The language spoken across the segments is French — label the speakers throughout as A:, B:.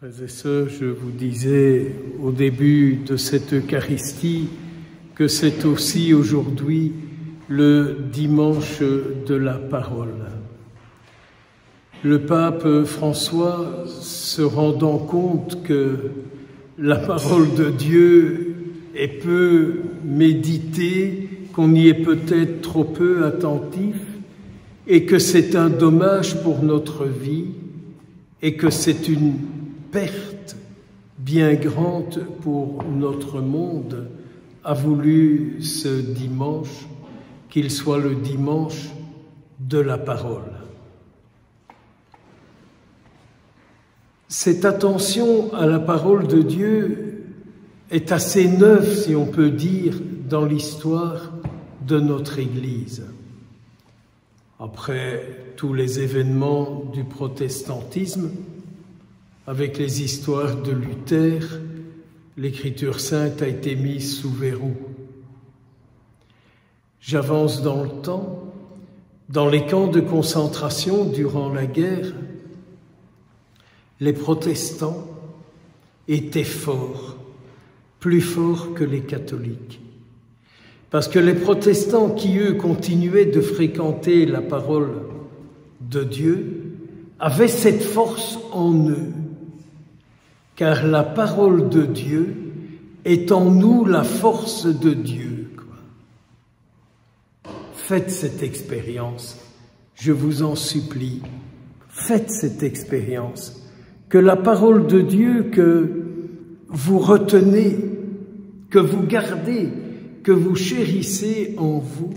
A: Frères et sœurs, je vous disais au début de cette Eucharistie que c'est aussi aujourd'hui le dimanche de la parole. Le pape François, se rendant compte que la parole de Dieu est peu méditée, qu'on y est peut-être trop peu attentif, et que c'est un dommage pour notre vie, et que c'est une perte bien grande pour notre monde, a voulu ce dimanche qu'il soit le dimanche de la parole. Cette attention à la parole de Dieu est assez neuve, si on peut dire, dans l'histoire de notre Église. Après tous les événements du protestantisme, avec les histoires de Luther, l'Écriture sainte a été mise sous verrou. J'avance dans le temps. Dans les camps de concentration durant la guerre, les protestants étaient forts, plus forts que les catholiques. Parce que les protestants qui, eux, continuaient de fréquenter la parole de Dieu, avaient cette force en eux. Car la parole de Dieu est en nous la force de Dieu. Faites cette expérience, je vous en supplie. Faites cette expérience. Que la parole de Dieu que vous retenez, que vous gardez, que vous chérissez en vous,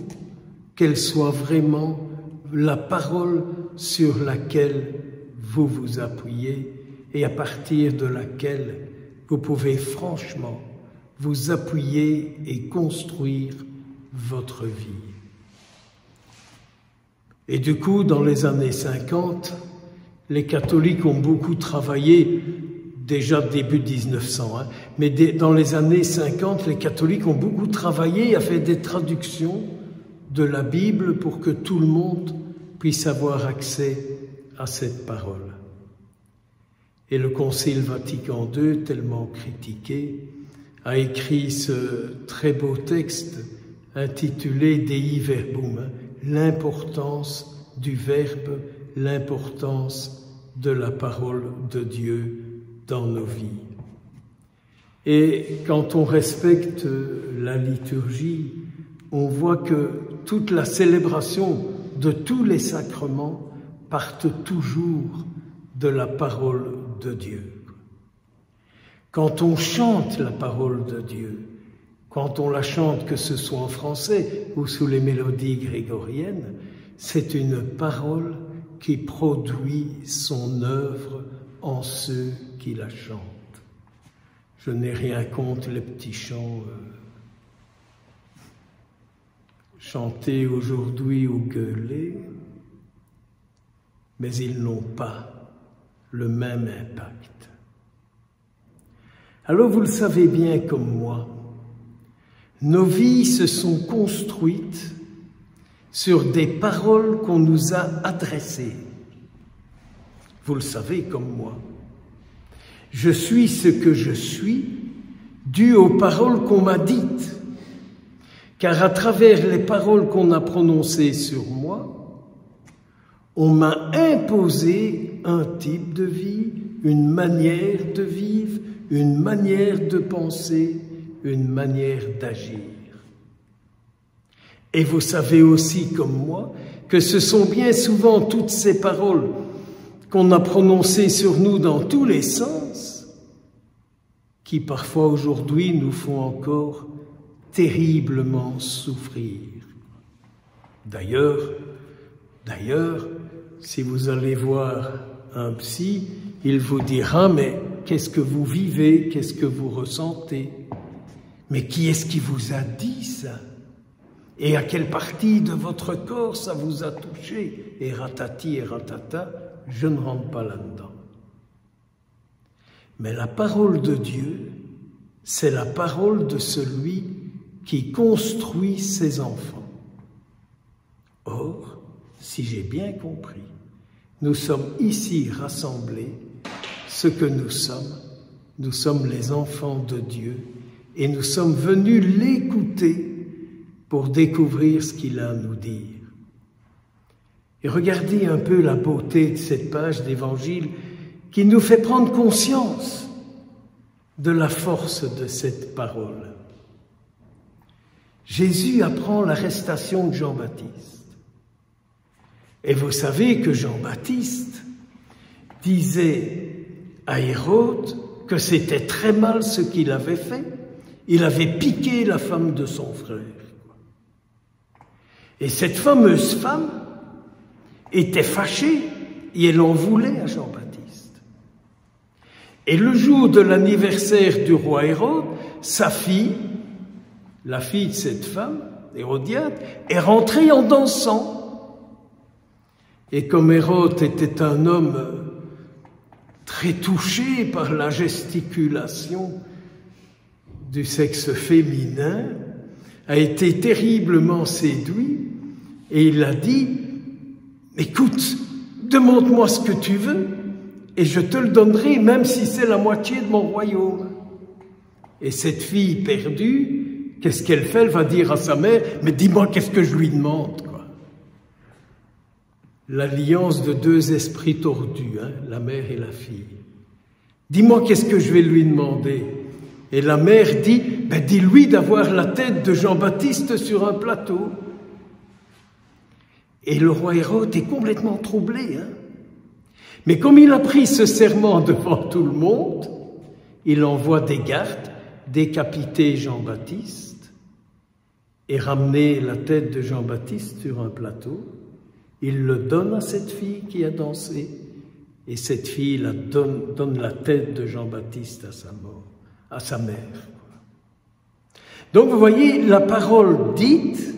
A: qu'elle soit vraiment la parole sur laquelle vous vous appuyez et à partir de laquelle vous pouvez franchement vous appuyer et construire votre vie. Et du coup, dans les années 50, les catholiques ont beaucoup travaillé, déjà début 1900, mais dans les années 50, les catholiques ont beaucoup travaillé à faire des traductions de la Bible pour que tout le monde puisse avoir accès à cette parole. Et le Concile Vatican II, tellement critiqué, a écrit ce très beau texte intitulé Dei Verbum, l'importance du Verbe, l'importance de la parole de Dieu dans nos vies. Et quand on respecte la liturgie, on voit que toute la célébration de tous les sacrements partent toujours de la parole de Dieu. Quand on chante la parole de Dieu, quand on la chante, que ce soit en français ou sous les mélodies grégoriennes, c'est une parole qui produit son œuvre en ceux qui la chantent. Je n'ai rien contre les petits chants chantés aujourd'hui ou gueulés, mais ils n'ont pas le même impact. Alors vous le savez bien comme moi, nos vies se sont construites sur des paroles qu'on nous a adressées. Vous le savez comme moi. Je suis ce que je suis, dû aux paroles qu'on m'a dites. Car à travers les paroles qu'on a prononcées sur moi, on m'a imposé un type de vie, une manière de vivre, une manière de penser, une manière d'agir. Et vous savez aussi, comme moi, que ce sont bien souvent toutes ces paroles qu'on a prononcées sur nous dans tous les sens, qui parfois aujourd'hui nous font encore terriblement souffrir. D'ailleurs, si vous allez voir un psy, il vous dira, mais qu'est-ce que vous vivez, qu'est-ce que vous ressentez? Mais qui est-ce qui vous a dit ça? Et à quelle partie de votre corps ça vous a touché? Et ratati et ratata, je ne rentre pas là-dedans. Mais la parole de Dieu, c'est la parole de celui qui construit ses enfants. Or, si j'ai bien compris, nous sommes ici rassemblés ce que nous sommes. Nous sommes les enfants de Dieu et nous sommes venus l'écouter pour découvrir ce qu'il a à nous dire. Et regardez un peu la beauté de cette page d'Évangile qui nous fait prendre conscience de la force de cette parole. Jésus apprend l'arrestation de Jean-Baptiste. Et vous savez que Jean-Baptiste disait à Hérode que c'était très mal ce qu'il avait fait. Il avait piqué la femme de son frère. Et cette fameuse femme était fâchée et elle en voulait à Jean-Baptiste. Et le jour de l'anniversaire du roi Hérode, sa fille, la fille de cette femme, Hérodiade, est rentrée en dansant. Et comme Hérode était un homme très touché par la gesticulation du sexe féminin, a été terriblement séduit et il a dit « Écoute, demande-moi ce que tu veux et je te le donnerai même si c'est la moitié de mon royaume. » Et cette fille perdue, qu'est-ce qu'elle fait? Elle va dire à sa mère « Mais dis-moi qu'est-ce que je lui demande ?» L'alliance de deux esprits tordus, la mère et la fille. « Dis-moi qu'est-ce que je vais lui demander ?» Et la mère dit, dis-lui d'avoir la tête de Jean-Baptiste sur un plateau. Et le roi Hérode est complètement troublé. Mais comme il a pris ce serment devant tout le monde, il envoie des gardes décapiter Jean-Baptiste et ramener la tête de Jean-Baptiste sur un plateau. Il le donne à cette fille qui a dansé et cette fille donne la tête de Jean-Baptiste à sa mère. Donc vous voyez, la parole dite,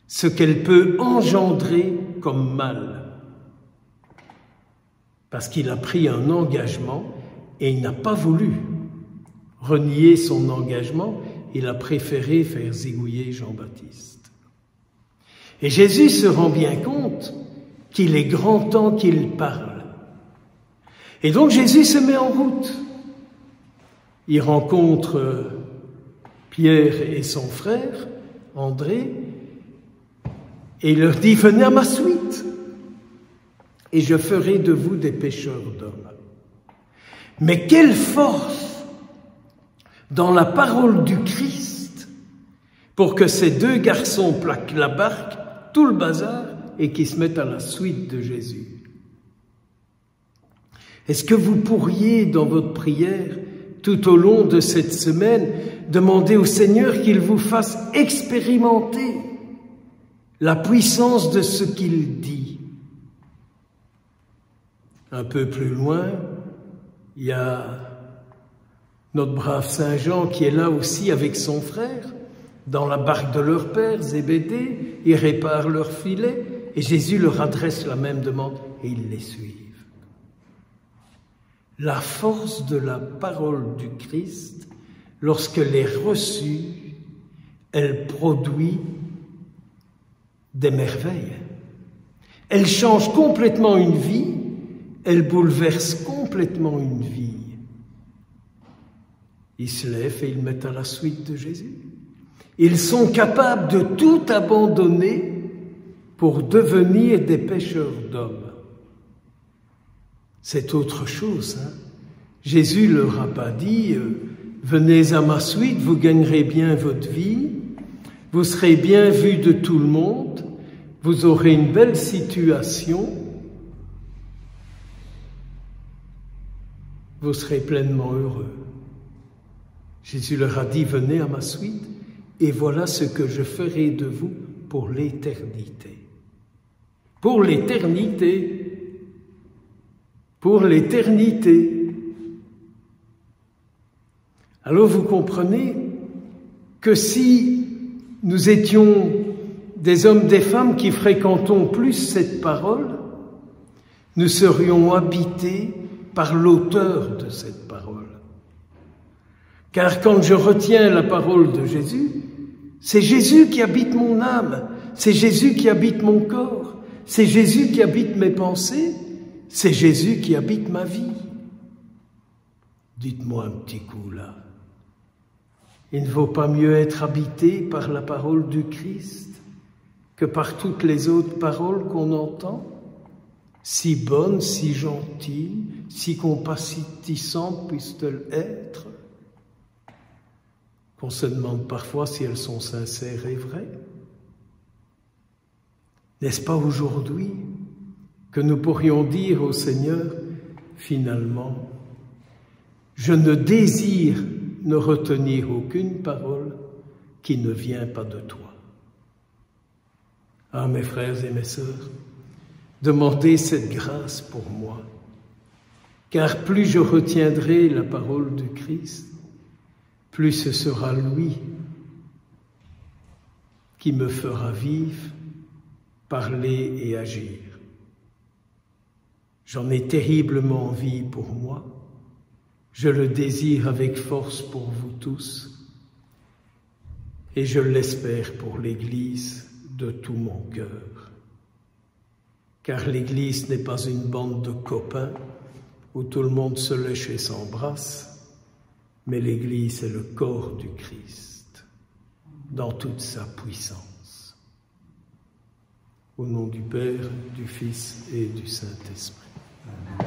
A: ce qu'elle peut engendrer comme mal. Parce qu'il a pris un engagement et il n'a pas voulu renier son engagement, il a préféré faire zigouiller Jean-Baptiste. Et Jésus se rend bien compte qu'il est grand temps qu'il parle. Et donc Jésus se met en route. Il rencontre Pierre et son frère, André, et il leur dit « Venez à ma suite, et je ferai de vous des pêcheurs d'hommes. » Mais quelle force dans la parole du Christ pour que ces deux garçons plaquent la barque, tout le bazar, et qu'ils se mettent à la suite de Jésus. Est-ce que vous pourriez, dans votre prière, tout au long de cette semaine, demander au Seigneur qu'il vous fasse expérimenter la puissance de ce qu'il dit? Un peu plus loin, il y a notre brave Saint Jean qui est là aussi avec son frère, dans la barque de leur père, Zébédée, ils réparent leur filet, et Jésus leur adresse la même demande, et ils les suivent. La force de la parole du Christ, lorsqu'elle est reçue, elle produit des merveilles. Elle change complètement une vie, elle bouleverse complètement une vie. Ils se lèvent et ils mettent à la suite de Jésus. Ils sont capables de tout abandonner pour devenir des pêcheurs d'hommes. C'est autre chose. Jésus ne leur a pas dit « Venez à ma suite, vous gagnerez bien votre vie, vous serez bien vus de tout le monde, vous aurez une belle situation, vous serez pleinement heureux. » Jésus leur a dit « Venez à ma suite, et voilà ce que je ferai de vous pour l'éternité. » Pour l'éternité. Pour l'éternité. Alors vous comprenez que si nous étions des hommes, des femmes qui fréquentons plus cette parole, nous serions habités par l'auteur de cette parole. Car quand je retiens la parole de Jésus, c'est Jésus qui habite mon âme, c'est Jésus qui habite mon corps, c'est Jésus qui habite mes pensées, c'est Jésus qui habite ma vie. Dites-moi un petit coup là. Il ne vaut pas mieux être habité par la parole du Christ que par toutes les autres paroles qu'on entend, si bonnes, si gentilles, si compatissantes puissent-elles être, qu'on se demande parfois si elles sont sincères et vraies. N'est-ce pas aujourd'hui que nous pourrions dire au Seigneur, finalement, je ne désire ne retenir aucune parole qui ne vient pas de toi. Ah, mes frères et mes sœurs, demandez cette grâce pour moi, car plus je retiendrai la parole du Christ, plus ce sera lui qui me fera vivre, parler et agir. J'en ai terriblement envie pour moi, je le désire avec force pour vous tous, et je l'espère pour l'Église de tout mon cœur. Car l'Église n'est pas une bande de copains où tout le monde se lèche et s'embrasse, mais l'Église est le corps du Christ, dans toute sa puissance. Au nom du Père, du Fils et du Saint-Esprit. Amen.